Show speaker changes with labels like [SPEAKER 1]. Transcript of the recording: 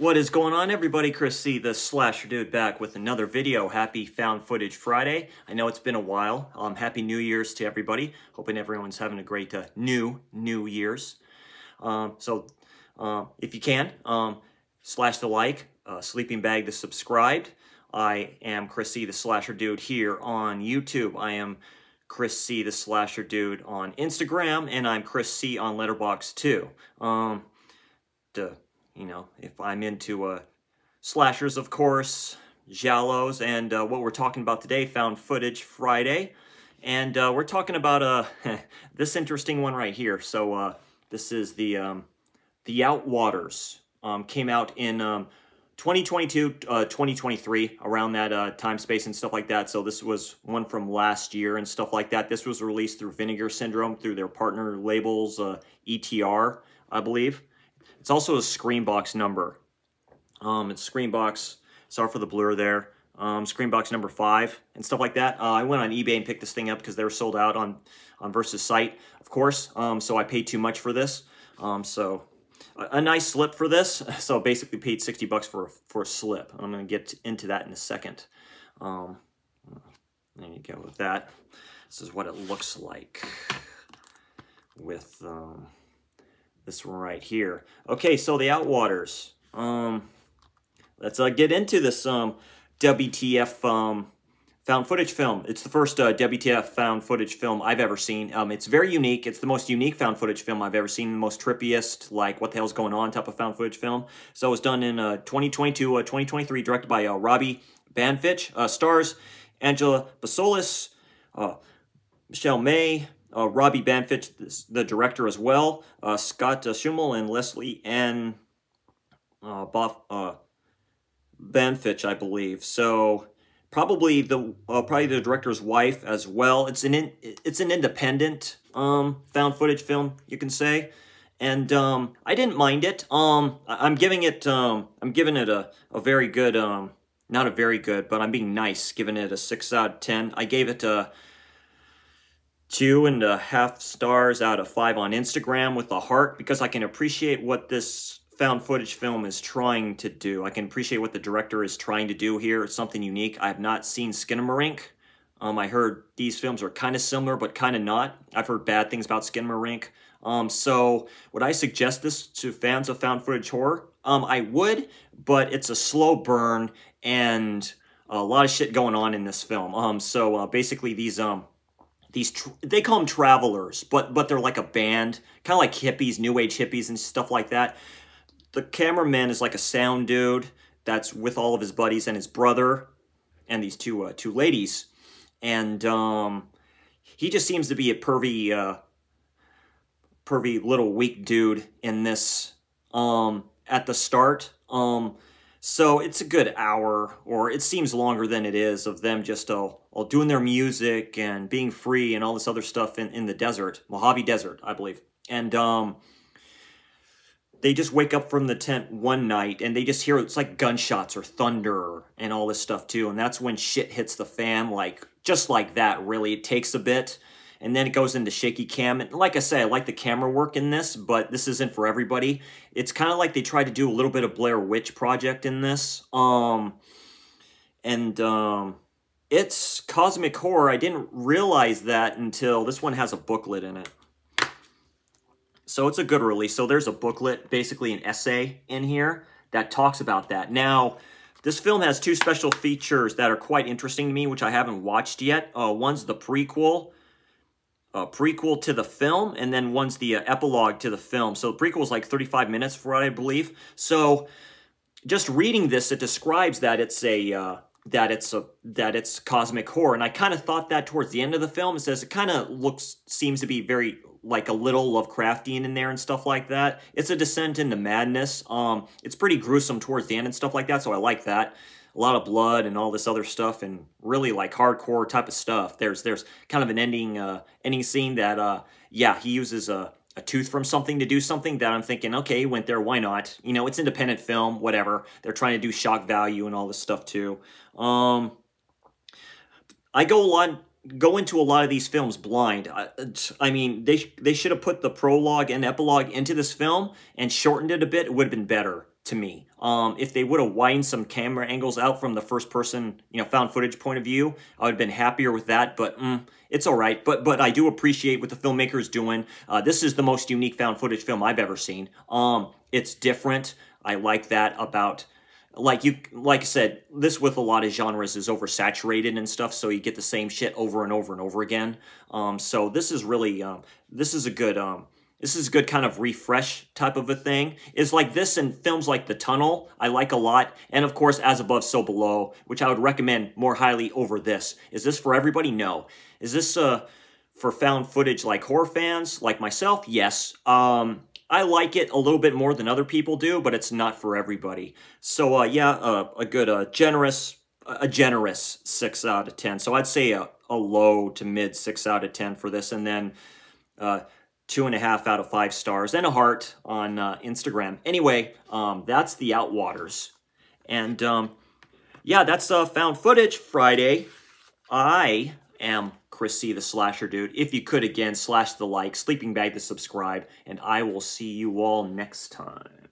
[SPEAKER 1] What is going on, everybody? Chris C, the Slasher Dude, back with another video. Happy Found Footage Friday. I know it's been a while. Happy New Year's to everybody. Hoping everyone's having a great New Year's. If you can, slash the like, sleeping bag the subscribed. I am Chris C, the Slasher Dude here on YouTube. I am Chris C, the Slasher Dude on Instagram, and I'm Chris C on Letterboxd too. You know, if I'm into slashers, of course, giallos, and what we're talking about today, Found Footage Friday, and we're talking about this interesting one right here. So this is the Outwaters. Came out in 2022, 2023, around that time, space, and stuff like that. So this was one from last year and stuff like that. This was released through Vinegar Syndrome, through their partner labels, ETR, I believe. It's also a Screenbox number. It's Screenbox, sorry for the blur there, Screenbox number 5 and stuff like that. I went on eBay and picked this thing up because they were sold out on Versus site, of course. So I paid too much for this. So a nice slip for this. So basically paid 60 bucks for a slip. I'm going to get into that in a second. There you go with that. This is what it looks like with this one right here. Okay, so the Outwaters. Let's get into this WTF found footage film. It's the first WTF found footage film I've ever seen. It's very unique. It's the most unique found footage film I've ever seen. The most trippiest, like what the hell's going on type of found footage film. So it was done in 2022, 2023, directed by Robbie Banfitch. Stars Angela Basolis, Michelle May, Robbie Banfitch, the director as well, Scott Schummel, and Leslie Ann Banfitch, I believe. So probably the director's wife as well. It's an independent found footage film, you can say, and I didn't mind it. I'm giving it a very good, not a very good, but I'm being nice, giving it a 6 out of 10. I gave it 2.5 stars out of 5 on Instagram with a heart, because I can appreciate what this found footage film is trying to do. I can appreciate what the director is trying to do here. It's something unique. I have not seen Skinamarink. I heard these films are kind of similar, but kind of not. I've heard bad things about Skinamarink. So would I suggest this to fans of found footage horror? I would, but it's a slow burn and a lot of shit going on in this film. Basically these they call them travelers, but they're like a band, kind of like hippies, new age hippies and stuff like that. The cameraman is like a sound dude that's with all of his buddies and his brother and these two ladies, and he just seems to be a pervy little weak dude in this at the start. So it's a good hour, or it seems longer than it is, of them just all doing their music and being free and all this other stuff in the desert, Mojave Desert, I believe. And they just wake up from the tent one night and they just hear, it's like gunshots or thunder and all this stuff too. And that's when shit hits the fan, like just like that, really. It takes a bit. And then it goes into shaky cam. And like I say, I like the camera work in this, but this isn't for everybody. It's kind of like they tried to do a little bit of Blair Witch Project in this. It's cosmic horror. I didn't realize that until this one has a booklet in it. So it's a good release. So there's a booklet, basically an essay in here that talks about that. Now, this film has 2 special features that are quite interesting to me, which I haven't watched yet. One's the prequel to the film, and then one's the epilogue to the film. So the prequel is like 35 minutes for what I believe. So just reading this, it describes that it's it's cosmic horror, and I kind of thought that towards the end of the film. It says it kind of seems to be very like a little Lovecraftian in there and stuff like that. It's a descent into madness. It's pretty gruesome towards the end and stuff like that, so I like that. A lot of blood and all this other stuff, and really like hardcore type of stuff. There's kind of an ending scene that yeah, he uses a tooth from something to do something that I'm thinking, okay, he went there, why not? You know, it's independent film, whatever. They're trying to do shock value and all this stuff too. I go into a lot of these films blind. I mean, they should have put the prologue and epilogue into this film and shortened it a bit. It would have been better. to me. If they would have widened some camera angles out from the first person, found footage point of view, I would have been happier with that, but it's all right. But I do appreciate what the filmmaker's doing. This is the most unique found footage film I've ever seen. It's different. I like that about, like I said, this with a lot of genres is oversaturated and stuff, so you get the same shit over and over and over again. So this is really, this is a good kind of refresh type of a thing. It's like this and films like The Tunnel, I like a lot. And of course, As Above, So Below, which I would recommend more highly over this. Is this for everybody? No. Is this for found footage like horror fans, like myself? Yes. I like it a little bit more than other people do, but it's not for everybody. So yeah, a good, generous 6 out of 10. So I'd say a low to mid 6 out of 10 for this, and then 2.5 out of 5 stars, and a heart on Instagram. Anyway, that's the Outwaters. And yeah, that's Found Footage Friday. I am Chris C, the Slasher Dude. If you could, again, slash the like, sleeping bag the subscribe, and I will see you all next time.